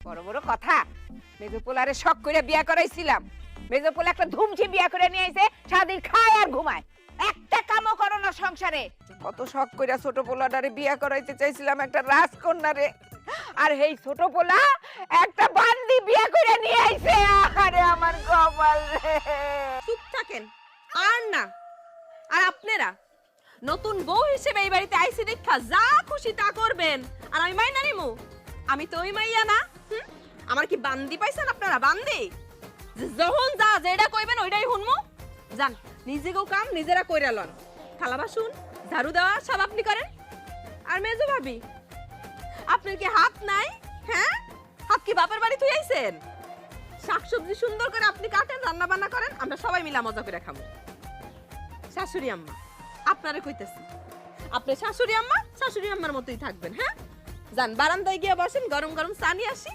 বড় বড় কথা। মেজোপোলারে শখ করে বিয়া করাইছিলাম, মেজোপোলা একটা ধুমছি বিয়া করে নিয়ে আইছে, সারাদিন খায় আর ঘুমায়, একটা কামও করো না সংসারে। কত শখ করে ছোট পোলাটারে বিয়া করাইতে চাইছিলাম, একটা রাজকন্যারে, আর এই ছোট পোলা একটা বান্দি বিয়া করে নিয়ে আইছে। আরে আমার কপাল রে। চুপ থাকেন আর না। আর আপনারা নতুন বউ হিসেবে এই বাড়িতে আইসি দেখা যা খুশি তা করবেন, আর আমি মাইনা নিমু? আমি তো ওই মাইয়া না। আমার কি বান্দি পাইছেন আপনারা? বান্দি যে যখন যা যেটা কইবেন ওইটাই শুনমু। যান, নিজেকেও কাম নিজেরা কইরা লন। থালা বাসন ঝাড়ু দেওয়া সব আপনি করেন। আর মেজো ভাবি, আপনার কি হাত নাই? হ্যাঁ, হাত কি বাপের বাড়ি থুই আইছেন? শাকসবজি সুন্দর করে আপনি কাটেন, রান্না বান্না করেন, আমরা সবাই মিলে মজা করে খাবো। শাশুড়ি আম্মা, আপনারে কইতেছি, আপনি শাশুড়ি আম্মা শাশুড়ি আম্মার মতোই থাকবেন। হ্যাঁ, যান বারান্দায় গিয়ে বসেন, গরম গরম চা নিয়ে আসি।